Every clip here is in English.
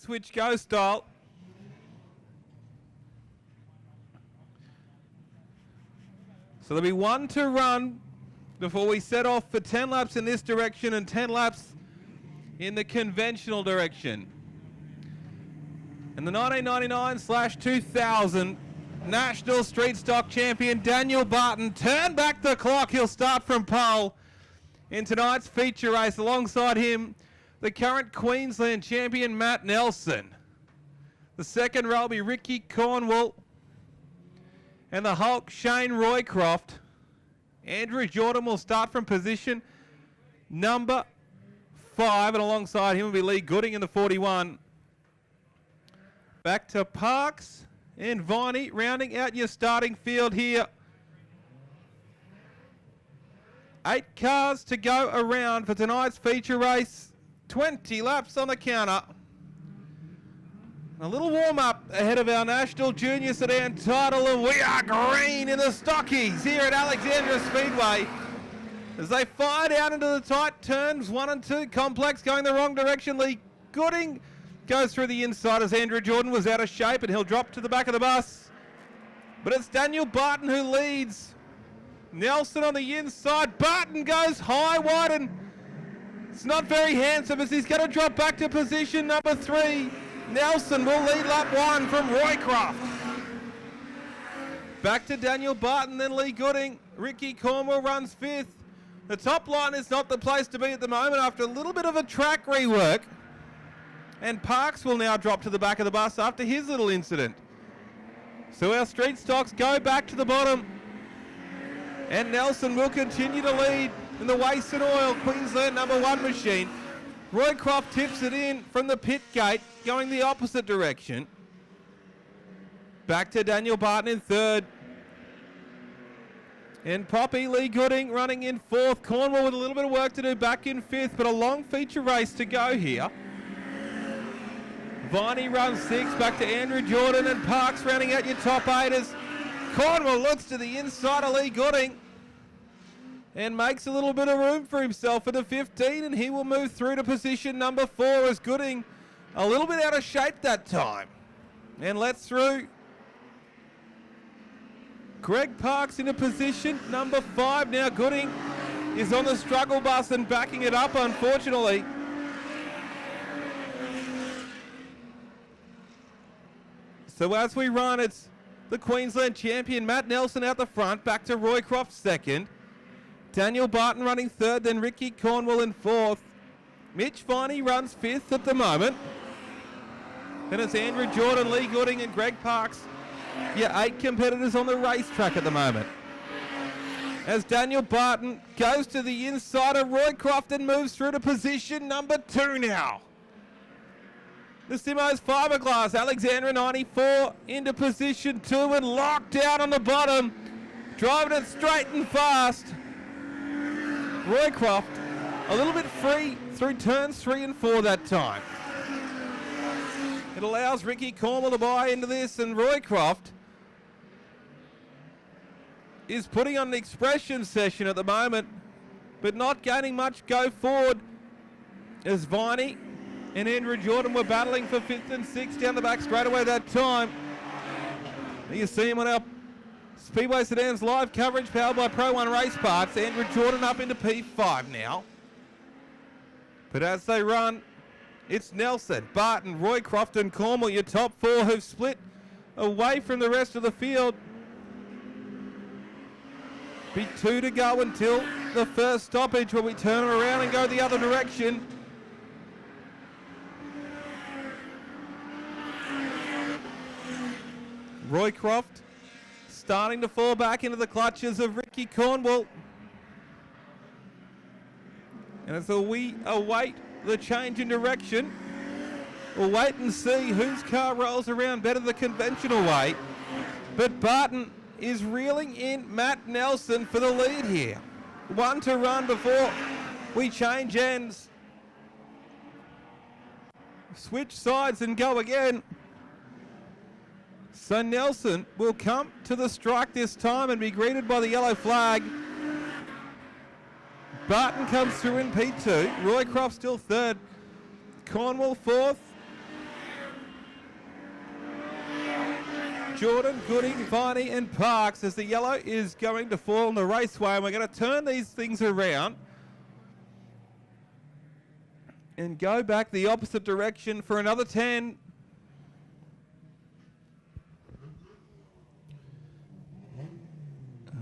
switch go style. So there'll be 1 to run before we set off for 10 laps in this direction and 10 laps in the conventional direction. And the 1999/2000 National Street Stock Champion Daniel Barton turned back the clock. He'll start from pole in tonight's feature race. Alongside him, the current Queensland champion Matt Nelson. The second row will be Ricky Cornwall and the Hulk Shane Roycroft. Andrew Jordan will start from position number 5, and alongside him will be Lee Gooding in the 41. Back to Parks and Viney rounding out your starting field here. 8 cars to go around for tonight's feature race. 20 laps on the counter. A little warm-up ahead of our National Junior Sedan title, and we are green in the stockies here at Alexandra Speedway. As they fire down into the tight turns 1 and 2, Complex going the wrong direction. Lee Gooding goes through the inside as Andrew Jordan was out of shape, and he'll drop to the back of the bus. But it's Daniel Barton who leads. Nelson on the inside. Barton goes high, wide, and it's not very handsome as he's going to drop back to position number 3. Nelson will lead lap 1 from Roycroft. Back to Daniel Barton, then Lee Gooding. Ricky Cornwall runs 5th. The top line is not the place to be at the moment after a little bit of a track rework. And Parks will now drop to the back of the bus after his little incident. So our street stocks go back to the bottom. And Nelson will continue to lead in the Waste and Oil Queensland number 1 machine. Roycroft tips it in from the pit gate, going the opposite direction. Back to Daniel Barton in 3rd. And Poppy Lee Gooding running in 4th. Cornwall with a little bit of work to do back in 5th, but a long feature race to go here. Viney runs 6th, back to Andrew Jordan, and Parks rounding out your top 8ers. Cornwall looks to the inside of Lee Gooding and makes a little bit of room for himself at the 15, and he will move through to position number 4 as Gooding a little bit out of shape that time. And lets through Greg Parks into position number 5. Now Gooding is on the struggle bus and backing it up, unfortunately. So as we run, it's the Queensland champion Matt Nelson out the front, back to Roycroft 2nd. Daniel Barton running 3rd, then Ricky Cornwall in 4th. Mitch Viney runs 5th at the moment. Then it's Andrew Jordan, Lee Gooding and Greg Parks. 8 competitors on the racetrack at the moment. As Daniel Barton goes to the inside of Roycroft and moves through to position number 2 now. The Simo's fiberglass, Alexandra 94 into position 2 and locked down on the bottom. Driving it straight and fast. Roycroft a little bit free through turns 3 and 4 that time. It allows Ricky Cornwall to buy into this, and Roycroft is putting on an expression session at the moment, but not gaining much go forward as Viney and Andrew Jordan were battling for 5th and 6th down the back straightaway that time. You see him on our Speedway Sedans live coverage powered by Pro One Race Parts. Andrew Jordan up into P5 now. But as they run, it's Nelson, Barton, Roycroft and Cornwall, your top 4 who've split away from the rest of the field. Be 2 to go until the first stoppage where we turn around and go the other direction. Roycroft starting to fall back into the clutches of Ricky Cornwall. And as we await the change in direction, we'll wait and see whose car rolls around better the conventional way. But Barton is reeling in Matt Nelson for the lead here. 1 to run before we change ends. Switch sides and go again. So Nelson will come to the strike this time and be greeted by the yellow flag. Barton comes through in P2. Roycroft still 3rd. Cornwall 4th. Jordan, Gooding, Viney and Parks as the yellow is going to fall in the raceway, and we're going to turn these things around and go back the opposite direction for another 10.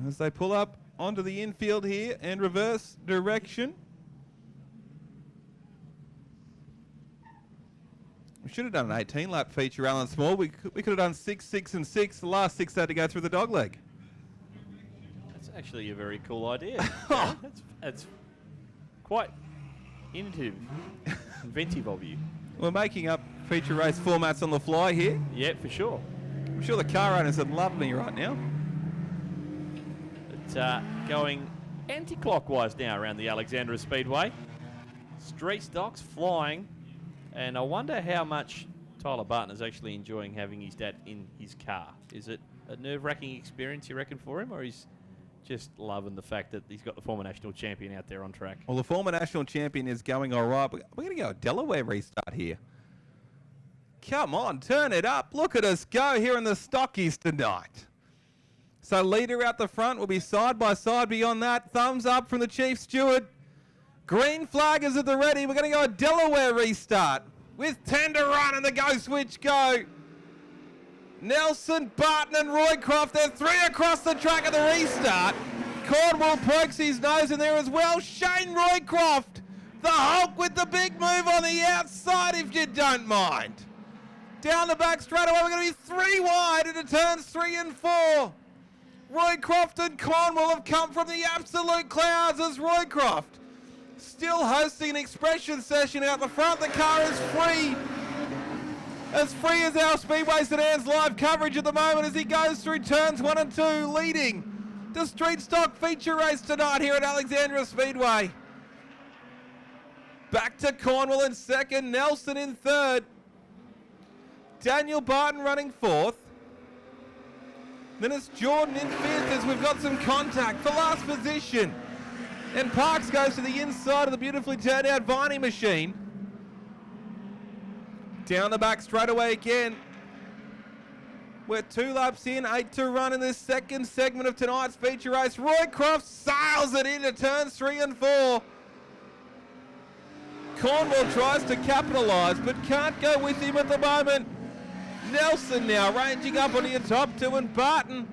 As they pull up onto the infield here and reverse direction. We should have done an 18-lap feature, Alan Small. We could have done 6, 6 and 6. The last 6 had to go through the dog leg. That's actually a very cool idea. That's quite inventive of you. We're making up feature race formats on the fly here. Yeah, for sure. I'm sure the car owners would love me right now. It's going anti-clockwise now around the Alexandra Speedway. Street stocks flying. And I wonder how much Tyler Barton is actually enjoying having his dad in his car. Is it a nerve-wracking experience, you reckon, for him? Or he's just loving the fact that he's got the former national champion out there on track? Well, the former national champion is going all right. We're going to go a Delaware restart here. Come on, turn it up. Look at us go here in the stockies tonight. So leader out the front will be side by side beyond that. Thumbs up from the chief steward. Green flag is at the ready. We're going to go a Delaware restart with 10 to run and the go switch go. Nelson, Barton and Roycroft, they're 3 across the track at the restart. Cornwall pokes his nose in there as well. Shane Roycroft, the Hulk with the big move on the outside if you don't mind. Down the back straight away, we're going to be 3 wide into turns 3 and 4. Roycroft and Cornwall have come from the absolute clouds as Roycroft still hosting an expression session out the front. The car is free as our Speedway Sedan's live coverage at the moment as he goes through turns 1 and 2, leading the street stock feature race tonight here at Alexandra Speedway. Back to Cornwall in second, Nelson in third, Daniel Barton running fourth. Then it's Jordan in fifth as we've got some contact for last position. And Parks goes to the inside of the beautifully turned out Viney machine. Down the back straight away again. We're 2 laps in, 8 to run in this second segment of tonight's feature race. Roycroft sails it into turns 3 and 4. Cornwall tries to capitalise but can't go with him at the moment. Nelson now ranging up on the top 2 and Barton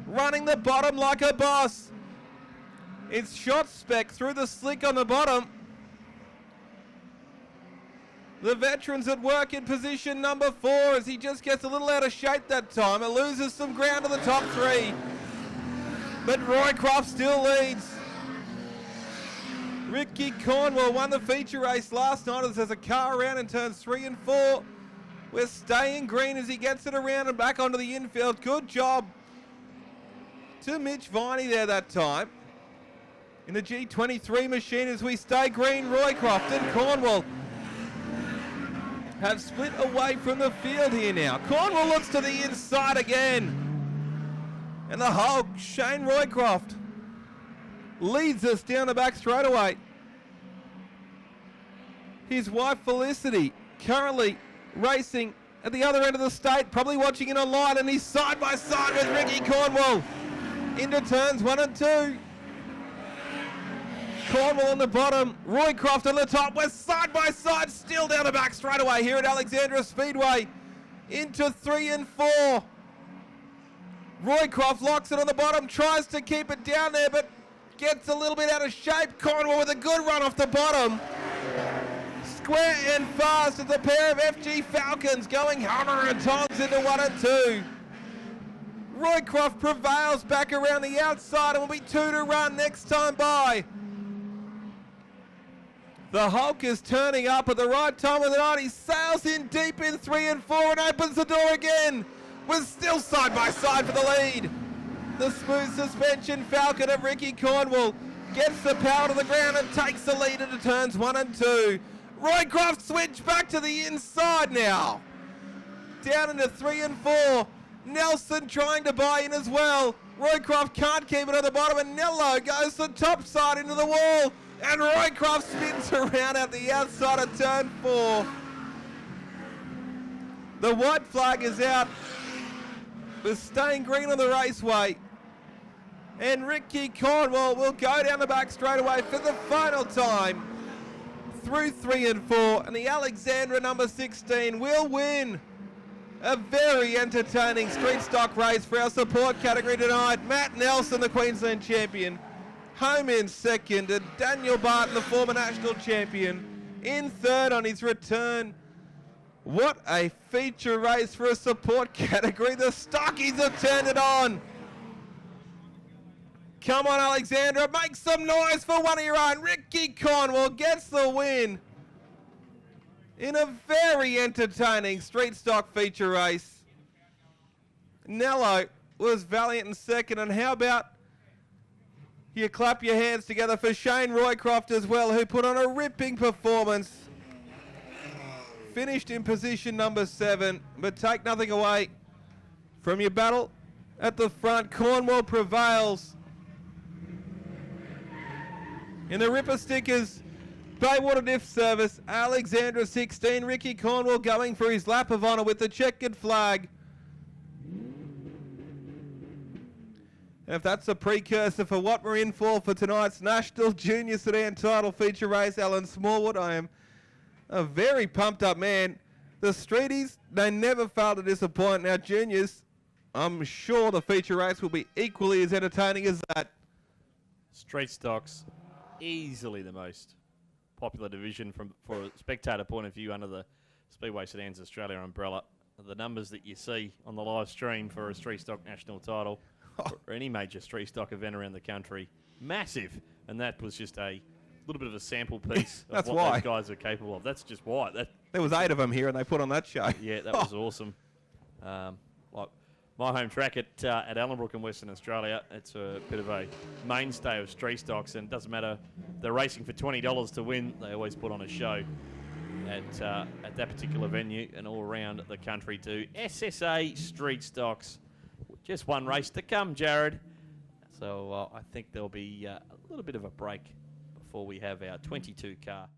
running the bottom like a boss. It's shot spec through the slick on the bottom. The veterans at work in position number 4 as he just gets a little out of shape that time. It loses some ground to the top 3. But Roycroft still leads. Ricky Cornwall won the feature race last night as there's a car around in turns 3 and 4. We're staying green as he gets it around and back onto the infield. Good job to Mitch Viney there that time. In the G23 machine as we stay green, Roycroft and Cornwall have split away from the field here now. Cornwall looks to the inside again. And the Hulk, Shane Roycroft, leads us down the back straightaway. His wife Felicity currently racing at the other end of the state, probably watching in online, and he's side by side with Ricky Cornwall into turns 1 and 2. Cornwall on the bottom, Roycroft on the top. We're side by side, still down the back straight away here at Alexandra Speedway. Into 3 and 4. Roycroft locks it on the bottom, tries to keep it down there, but gets a little bit out of shape. Cornwall with a good run off the bottom. Square and fast as a pair of FG Falcons going hammer and tongs into 1 and 2. Roycroft prevails back around the outside and will be 2 to run next time by. The Hulk is turning up at the right time of the night. He sails in deep in 3 and 4 and opens the door again. We're still side by side for the lead. The smooth suspension Falcon of Ricky Cornwall gets the power to the ground and takes the lead into turns 1 and 2. Roycroft switch back to the inside now. Down into 3 and 4. Nelson trying to buy in as well. Roycroft can't keep it at the bottom and Nello goes to the top side into the wall. And Roycroft spins around at the outside of turn 4. The white flag is out. with staying green on the raceway. And Ricky Cornwall will go down the back straight away for the final time through 3 and 4. And the Alexandra number 16 will win a very entertaining street stock race for our support category tonight. Matt Nelson, the Queensland champion, home in second, and Daniel Barton, the former national champion, in third on his return. What a feature race for a support category. The stockies have turned it on. Come on, Alexandra, make some noise for one of your own. Ricky Cornwall gets the win in a very entertaining street stock feature race. Nello was valiant in second, and how about you clap your hands together for Shane Roycroft as well, who put on a ripping performance. Finished in position number 7, but take nothing away from your battle at the front. Cornwall prevails. In the Ripper Stickers Baywater Diff Service, Alexandra 16, Ricky Cornwall going for his lap of honour with the checkered flag. And if that's a precursor for what we're in for tonight's National Junior Sedan title feature race, Alan Smallwood, I am a very pumped up man. The Streeties, they never fail to disappoint. Now, juniors, I'm sure the feature race will be equally as entertaining as that. Street stocks, easily the most popular division for a spectator point of view under the Speedway Sedans Australia umbrella. The numbers that you see on the live stream for a street stock national title or any major street stock event around the country, massive. And that was just a little bit of a sample piece of That's what why those guys are capable of. That's just why. There was 8 of them here, and they put on that show. Yeah, that was awesome. Like my home track at Allenbrook in Western Australia, it's a bit of a mainstay of street stocks, and it doesn't matter. They're racing for $20 to win. They always put on a show at that particular venue and all around the country too. SSA Street Stocks. Just one race to come, Jared. So I think there'll be a little bit of a break before we have our 22 car